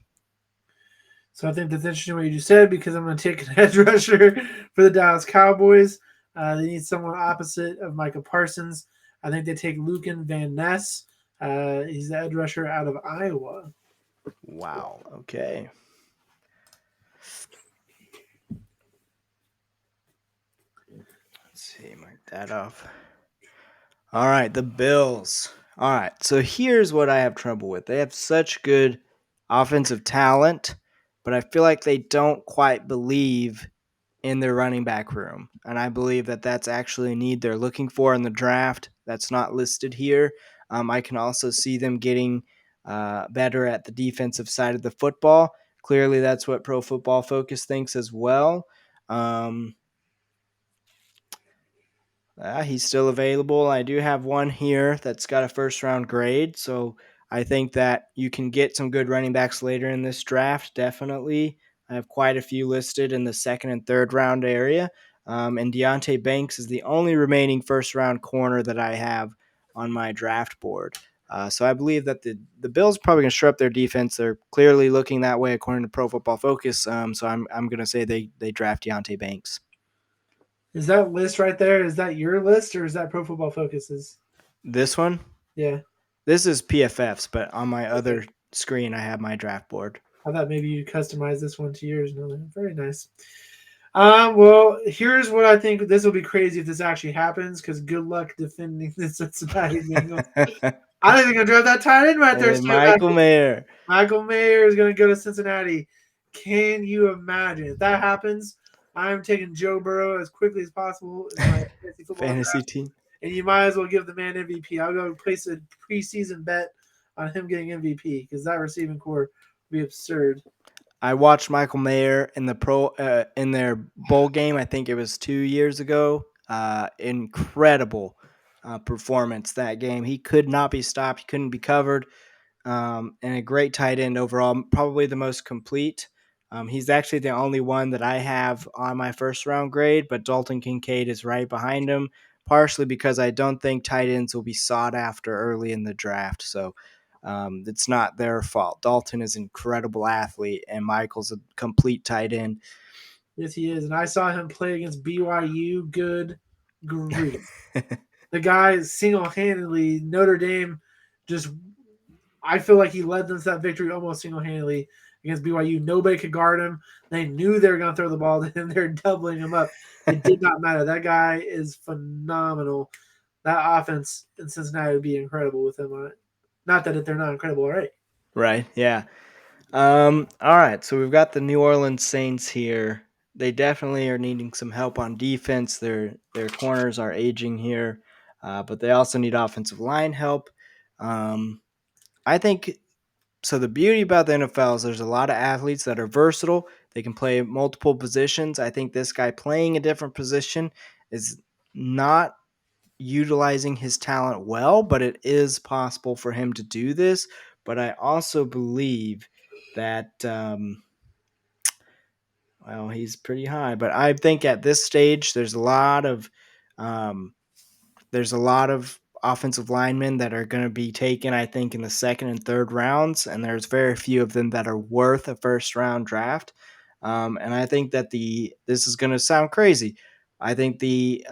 [SPEAKER 1] So I think that's interesting what you just said because I'm going to take an edge rusher for the Dallas Cowboys. They need someone opposite of Micah Parsons. I think they take Lucan Van Ness. He's the edge rusher out of Iowa.
[SPEAKER 2] Wow. Okay. Let's see. Mark that off. All right. The Bills. All right. So here's what I have trouble with. They have such good offensive talent, but I feel like they don't quite believe in their running back room. And I believe that that's actually a need they're looking for in the draft that's not listed here. I can also see them getting better at the defensive side of the football. Clearly, that's what Pro Football Focus thinks as well. He's still available. I do have one here that's got a first-round grade, so I think that you can get some good running backs later in this draft, definitely. I have quite a few listed in the second and third round area. And Deonte Banks is the only remaining first round corner that I have on my draft board. So I believe that the Bills probably going to shore up their defense. They're clearly looking that way according to Pro Football Focus. So I'm going to say they draft Deonte Banks.
[SPEAKER 1] Is that list right there? Is that your list or is that Pro Football Focus's?
[SPEAKER 2] This one?
[SPEAKER 1] Yeah.
[SPEAKER 2] This is PFF's, but on my other screen, I have my draft board.
[SPEAKER 1] I thought maybe you customized this one to yours. No, very nice. Well, here's what I think. This will be crazy if this actually happens because good luck defending the Cincinnati Bengals. I think they're going to draft that tight end right there.
[SPEAKER 2] Michael Mayer.
[SPEAKER 1] Michael Mayer is going to go to Cincinnati. Can you imagine? If that happens, I'm taking Joe Burrow as quickly as possible in my
[SPEAKER 2] fantasy team.
[SPEAKER 1] And you might as well give the man MVP. I'll go place a preseason bet on him getting MVP because that receiving core would be absurd.
[SPEAKER 2] I watched Michael Mayer in in their bowl game. I think it was 2 years ago. Incredible performance that game. He could not be stopped. He couldn't be covered. And a great tight end overall, probably the most complete. He's actually the only one that I have on my first round grade, but Dalton Kincaid is right behind him, partially because I don't think tight ends will be sought after early in the draft. So it's not their fault. Dalton is an incredible athlete, and Michael's a complete tight end.
[SPEAKER 1] Yes, he is. And I saw him play against BYU. Good grief. The guy single-handedly, Notre Dame just, I feel like he led them to that victory almost single-handedly against BYU. Nobody could guard him. They knew they were going to throw the ball to him. They're doubling him up. It did not matter. That guy is phenomenal. That offense in Cincinnati would be incredible with him on it. Not that they're not incredible already.
[SPEAKER 2] Right, yeah. All right, so we've got the New Orleans Saints here. They definitely are needing some help on defense. Their corners are aging here, but they also need offensive line help. I think so. The beauty about the NFL is there's a lot of athletes that are versatile. They can play multiple positions. I think this guy playing a different position is not utilizing his talent well, but it is possible for him to do this. But I also believe that well, he's pretty high, but I think at this stage um, there's a lot of offensive linemen that are going to be taken, I think, in the second and third rounds, and there's very few of them that are worth a first round draft. And I think that this is going to sound crazy. I think the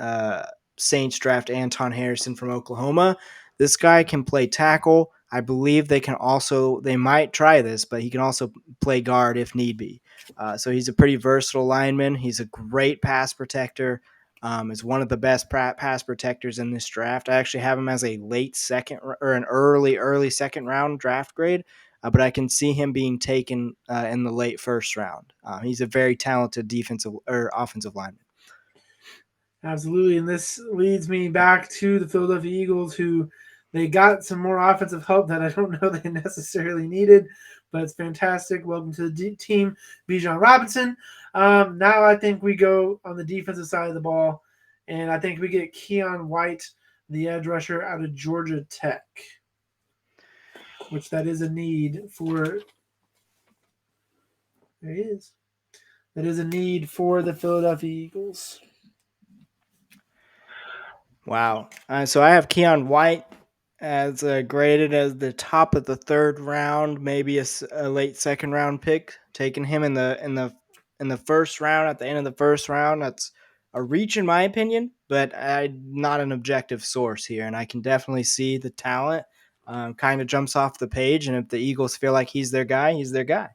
[SPEAKER 2] Saints draft Anton Harrison from Oklahoma. This guy can play tackle. I believe they might try this, but he can also play guard if need be. So he's a pretty versatile lineman. He's a great pass protector. Is one of the best pass protectors in this draft. I actually have him as a late second or an early second round draft grade, but I can see him being taken in the late first round. He's a very talented defensive or offensive lineman.
[SPEAKER 1] Absolutely. And this leads me back to the Philadelphia Eagles, who they got some more offensive help that I don't know they necessarily needed, but it's fantastic. Welcome to the team, Bijan Robinson. Now I think we go on the defensive side of the ball, and I think we get Keon White, the edge rusher out of Georgia Tech, which that is a need for. There he is. That is a need for the Philadelphia Eagles.
[SPEAKER 2] Wow. So I have Keon White as graded as the top of the third round, maybe a late second round pick. Taking him in the first round, at the end of the first round. That's a reach in my opinion, but I'm not an objective source here, and I can definitely see the talent. Kind of jumps off the page, and if the Eagles feel like he's their guy, he's their guy.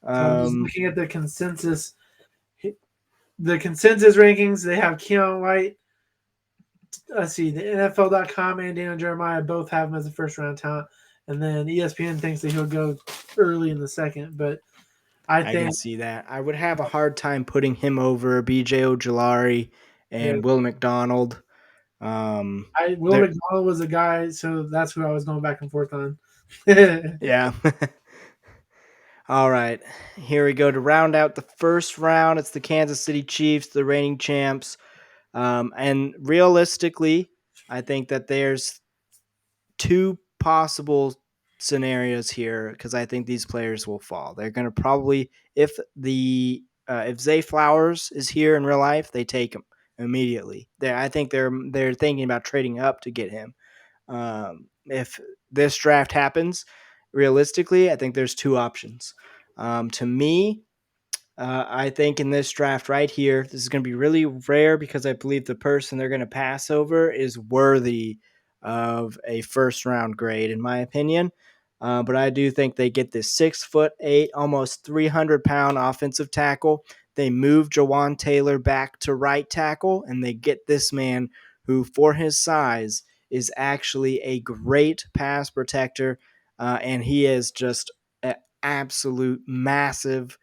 [SPEAKER 1] So I'm just looking at the consensus. The consensus rankings, they have Keon White. Let's see, the NFL.com and Daniel Jeremiah both have him as a first round talent. And then ESPN thinks that he'll go early in the second. But I
[SPEAKER 2] I
[SPEAKER 1] think
[SPEAKER 2] can see that. I would have a hard time putting him over BJ Ojolari
[SPEAKER 1] yeah,
[SPEAKER 2] and Will McDonald.
[SPEAKER 1] Will
[SPEAKER 2] There,
[SPEAKER 1] McDonald was a guy, so that's who I was going back and forth on.
[SPEAKER 2] yeah. All right, here we go to round out the first round. It's the Kansas City Chiefs, the reigning champs. And realistically, I think that there's two possible scenarios here because I think these players will fall. They're going to probably if Zay Flowers is here in real life, they take him immediately. I think they're thinking about trading up to get him. If this draft happens, realistically, I think there's two options. To me, I think in this draft right here, this is going to be really rare because I believe the person they're going to pass over is worthy of a first round grade, in my opinion. But I do think they get this 6'8", almost 300-pound offensive tackle. They move Jawan Taylor back to right tackle, and they get this man who, for his size, is actually a great pass protector, and he is just an absolute massive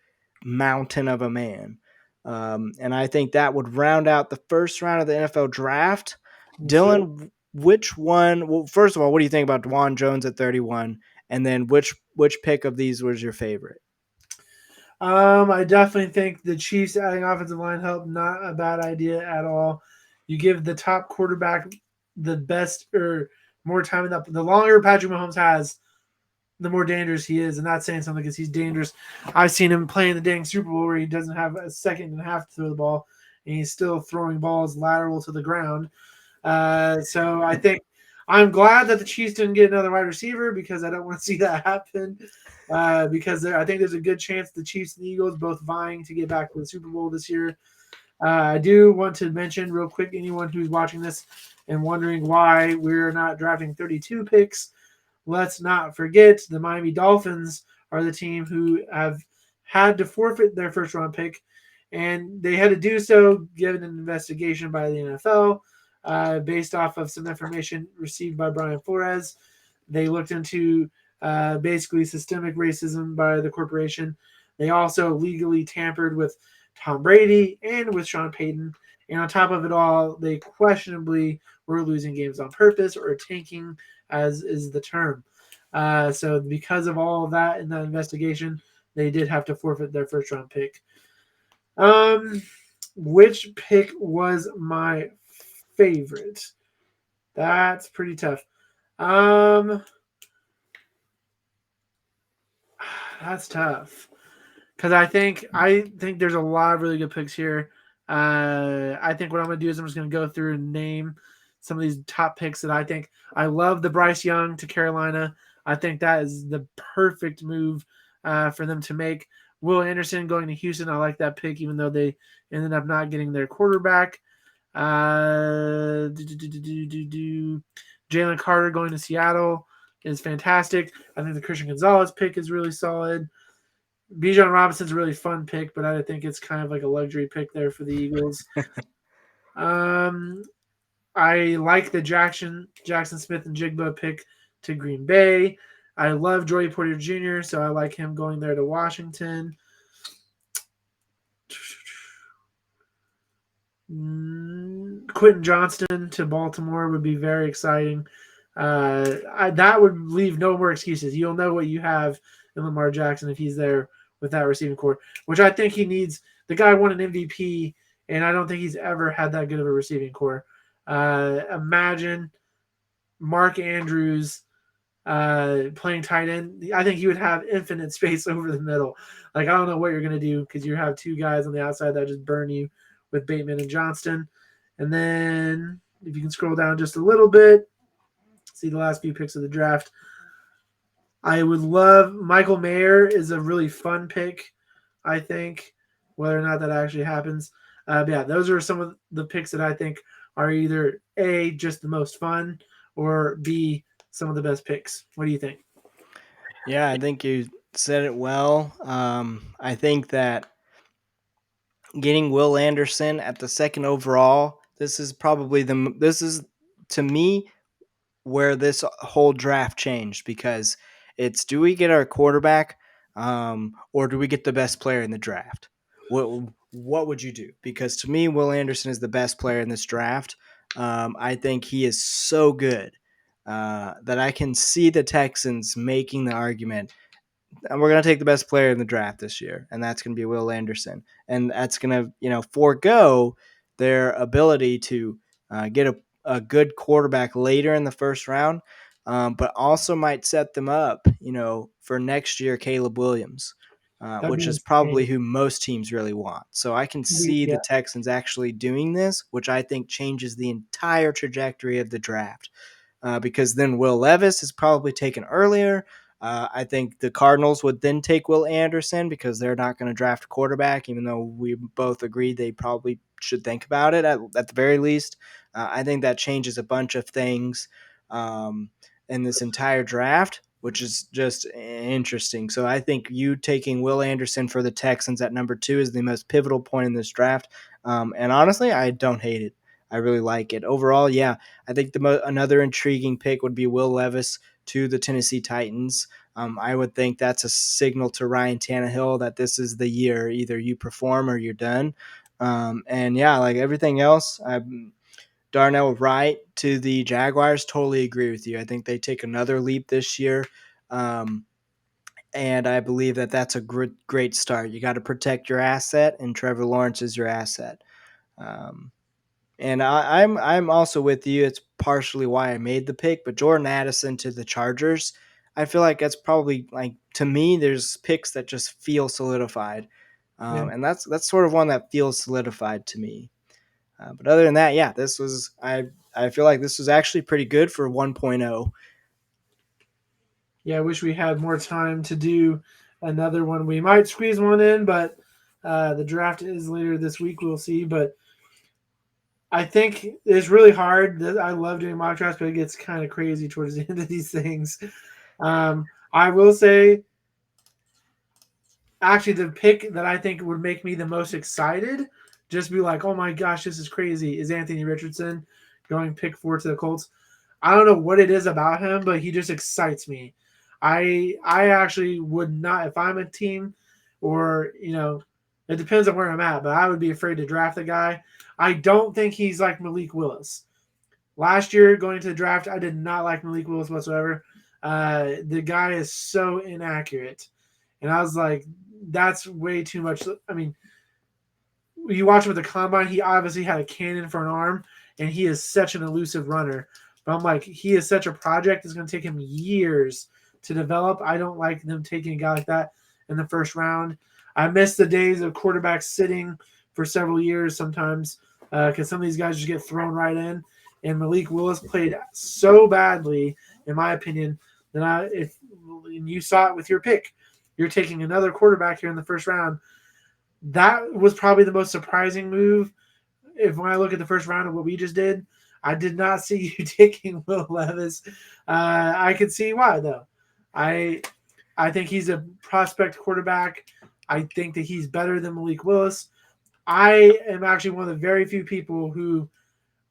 [SPEAKER 2] mountain of a man. And I think that would round out the first round of the NFL draft. Dylan, which one? Well, first of all, what do you think about Dwan Jones at 31? And then which pick of these was your favorite?
[SPEAKER 1] I definitely think the Chiefs adding offensive line help, not a bad idea at all. You give the top quarterback the best or more time in that. The longer Patrick Mahomes has, the more dangerous he is, and that's saying something because he's dangerous. I've seen him playing the dang Super Bowl where he doesn't have a second and a half to throw the ball, and he's still throwing balls lateral to the ground. So I think I'm glad that the Chiefs didn't get another wide receiver because I don't want to see that happen. Because I think there's a good chance the Chiefs and the Eagles both vying to get back to the Super Bowl this year. I do want to mention real quick anyone who's watching this and wondering why we're not drafting 32 picks. Let's not forget the Miami Dolphins are the team who have had to forfeit their first round pick, and they had to do so given an investigation by the NFL based off of some information received by Brian Flores. They looked into basically systemic racism by the corporation. They also legally tampered with Tom Brady and with Sean Payton. And on top of it all, they questionably were losing games on purpose or tanking, as is the term. So because of all of that in that investigation, they did have to forfeit their first round pick. Um, which pick was my favorite? That's pretty tough. Um, that's tough because I think there's a lot of really good picks here. I think what I'm gonna do is I'm just gonna go through and name some of these top picks that I think. I love the Bryce Young to Carolina. I think that is the perfect move for them to make. Will Anderson going to Houston. I like that pick, even though they ended up not getting their quarterback. Jalen Carter going to Seattle is fantastic. I think the Christian Gonzalez pick is really solid. Bijan Robinson's a really fun pick, but I think it's kind of like a luxury pick there for the Eagles. um, I like the Jackson Smith and Jigba pick to Green Bay. I love Joey Porter Jr., so I like him going there to Washington. Quentin Johnston to Baltimore would be very exciting. That would leave no more excuses. You'll know what you have in Lamar Jackson if he's there with that receiving core, which I think he needs. The guy won an MVP, and I don't think he's ever had that good of a receiving core. Imagine Mark Andrews playing tight end. I think he would have infinite space over the middle. Like, I don't know what you're going to do because you have two guys on the outside that just burn you with Bateman and Johnston. And then if you can scroll down just a little bit, see the last few picks of the draft. I would love Michael Mayer is a really fun pick, I think, whether or not that actually happens. But yeah, those are some of the picks that I think are either A, just the most fun, or B, some of the best picks. What do you think?
[SPEAKER 2] Yeah, I think you said it well. I think that getting Will Anderson at the second overall, this is to me where this whole draft changed because it's do we get our quarterback or do we get the best player in the draft? What would you do? Because to me, Will Anderson is the best player in this draft. I think he is so good that I can see the Texans making the argument and we're going to take the best player in the draft this year, and that's going to be Will Anderson. And that's going to, forego their ability to get a good quarterback later in the first round, but also might set them up, for next year, Caleb Williams,
[SPEAKER 1] That'd
[SPEAKER 2] which
[SPEAKER 1] be
[SPEAKER 2] is probably
[SPEAKER 1] insane.
[SPEAKER 2] who most teams really want. So I can see
[SPEAKER 1] Yeah,
[SPEAKER 2] the Texans actually doing this, which I think changes the entire trajectory of the draft. Because then Will Levis is probably taken earlier. I think the Cardinals would then take Will Anderson because they're not going to draft a quarterback, even though we both agree they probably should think about it at the very least. I think that changes a bunch of things in this entire draft, which is just interesting. So I think you taking Will Anderson for the Texans at number 2 is the most pivotal point in this draft. And honestly, I don't hate it. I really like it. Overall, yeah, I think another intriguing pick would be Will Levis to the Tennessee Titans. I would think that's a signal to Ryan Tannehill that this is the year. Either you perform or you're done. And yeah, like everything else, Darnell Wright to the Jaguars, totally agree with you. I think they take another leap this year. Um, and I believe that that's a great start. You got to protect your asset, and Trevor Lawrence is your asset. And I'm also with you. It's partially why I made the pick, but Jordan Addison to the Chargers, I feel like that's probably like to me. There's picks that just feel solidified,
[SPEAKER 1] Yeah.
[SPEAKER 2] and that's sort of one that feels solidified to me. But other than that, yeah, this was I feel like this was actually pretty good for 1.0.
[SPEAKER 1] Yeah, I wish we had more time to do another one. We might squeeze one in, but the draft is later this week. We'll see. But I think it's really hard. I love doing mock drafts, but it gets kind of crazy towards the end of these things. I will say, actually, the pick that I think would make me the most excited, just be like, oh my gosh, this is crazy, is Anthony Richardson going pick 4 to the Colts. I don't know what it is about him, but he just excites me. I actually would not, if I'm a team, or it depends on where I'm at, but I would be afraid to draft the guy. I don't think he's like Malik Willis. Last year going to the draft, I did not like Malik Willis whatsoever. The guy is so inaccurate, and I was like, that's way too much. I mean, you watch him at the combine, he obviously had a cannon for an arm, and he is such an elusive runner. But I'm like, he is such a project. It's going to take him years to develop. I don't like them taking a guy like that in the first round. I miss the days of quarterbacks sitting for several years sometimes because some of these guys just get thrown right in. And Malik Willis played so badly, in my opinion, that if you saw it with your pick, you're taking another quarterback here in the first round. That was probably the most surprising move. When I look at the first round of what we just did, I did not see you taking Will Levis. I can see why, though. I think he's a prospect quarterback. I think that he's better than Malik Willis. I am actually one of the very few people who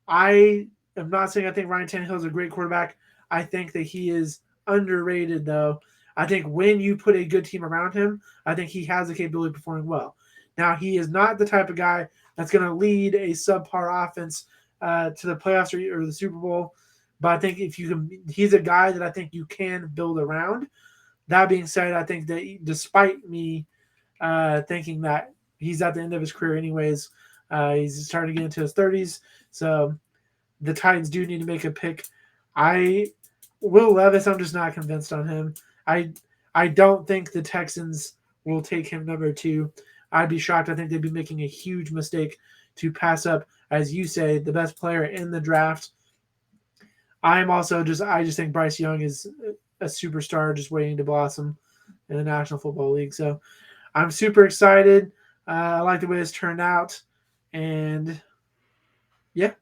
[SPEAKER 1] I am not saying I think Ryan Tannehill is a great quarterback. I think that he is underrated, though. I think when you put a good team around him, I think he has the capability of performing well. Now, he is not the type of guy that's going to lead a subpar offense to the playoffs or the Super Bowl. But I think he's a guy that I think you can build around. That being said, I think that despite me thinking that he's at the end of his career anyways, he's starting to get into his 30s. So the Titans do need to make a pick. Will Levis, I'm just not convinced on him. I don't think the Texans will take him number 2. I'd be shocked. I think they'd be making a huge mistake to pass up, as you say, the best player in the draft. I just think Bryce Young is a superstar just waiting to blossom in the National Football League. So I'm super excited. I like the way this turned out. And yeah,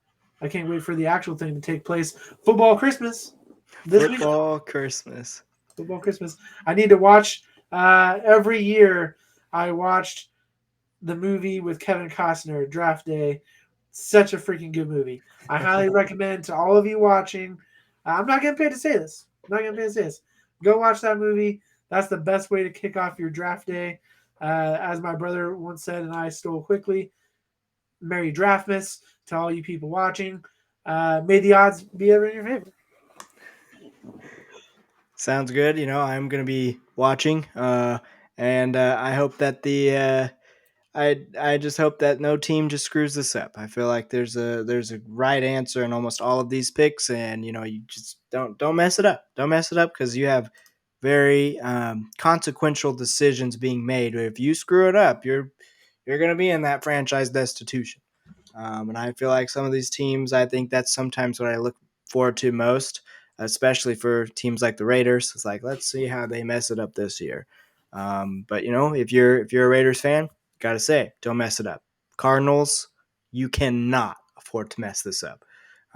[SPEAKER 1] I can't wait for the actual thing to take place. Football Christmas.
[SPEAKER 2] Football Christmas.
[SPEAKER 1] Football Christmas. I need to watch every year. I watched the movie with Kevin Costner, Draft Day. Such a freaking good movie. I highly recommend to all of you watching. I'm not getting paid to say this. Go watch that movie. That's the best way to kick off your draft day. As my brother once said, and I stole quickly, Merry Draftmas to all you people watching. May the odds be ever in your favor.
[SPEAKER 2] Sounds good. I'm going to be watching, and I hope that I just hope that no team just screws this up. I feel like there's a right answer in almost all of these picks, and you just don't mess it up. Don't mess it up because you have very consequential decisions being made. If you screw it up, you're going to be in that franchise destitution. And I feel like some of these teams, I think that's sometimes what I look forward to most, especially for teams like the Raiders. It's like, let's see how they mess it up this year. But if you're a Raiders fan, gotta say, don't mess it up. Cardinals, you cannot afford to mess this up.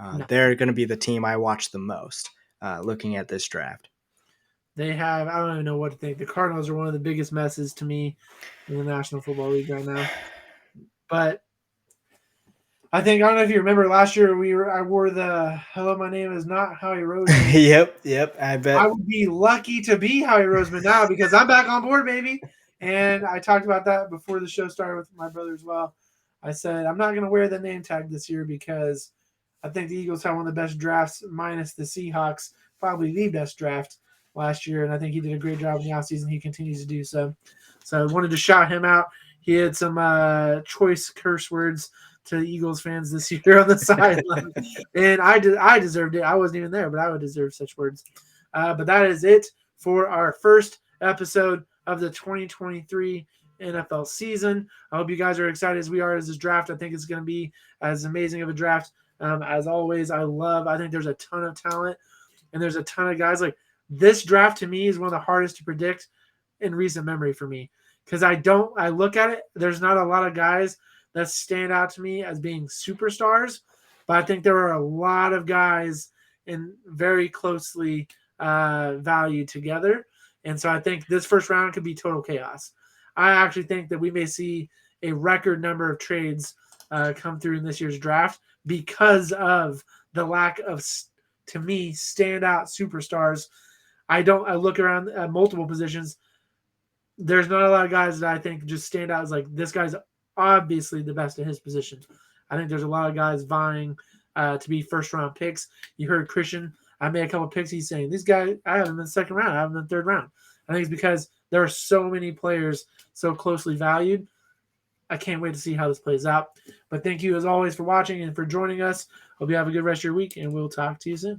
[SPEAKER 1] No.
[SPEAKER 2] They're going to be the team I watch the most looking at this draft.
[SPEAKER 1] I don't even know what to think. The Cardinals are one of the biggest messes to me in the National Football League right now. But I don't know if you remember last year I wore the "Hello, my name is not Howie Roseman."
[SPEAKER 2] Yep. I bet
[SPEAKER 1] I would be lucky to be Howie Roseman now because I'm back on board, baby. And I talked about that before the show started with my brother as well. I said I'm not going to wear the name tag this year because I think the Eagles had one of the best drafts, minus the Seahawks, probably the best draft last year. And I think he did a great job in the offseason. He continues to do so. So I wanted to shout him out. He had some choice curse words to the Eagles fans this year on the sideline. And I deserved it. I wasn't even there, but I would deserve such words. But that is it for our first episode of the 2023 NFL season. I hope you guys are excited as we are as this draft. I think it's going to be as amazing of a draft as always. I think there's a ton of talent and there's a ton of guys. Like this draft to me is one of the hardest to predict in recent memory for me because I look at it. There's not a lot of guys that stand out to me as being superstars, but I think there are a lot of guys in very closely valued together. And so I think this first round could be total chaos. I actually think that we may see a record number of trades come through in this year's draft because of the lack of, to me, standout superstars. I look around at multiple positions. There's not a lot of guys that I think just stand out as like, this guy's obviously the best in his position. I think there's a lot of guys vying to be first-round picks. You heard Christian. I made a couple picks. He's saying, these guys, I have them in the second round. I have them in the third round. I think it's because there are so many players so closely valued. I can't wait to see how this plays out. But thank you, as always, for watching and for joining us. Hope you have a good rest of your week, and we'll talk to you soon.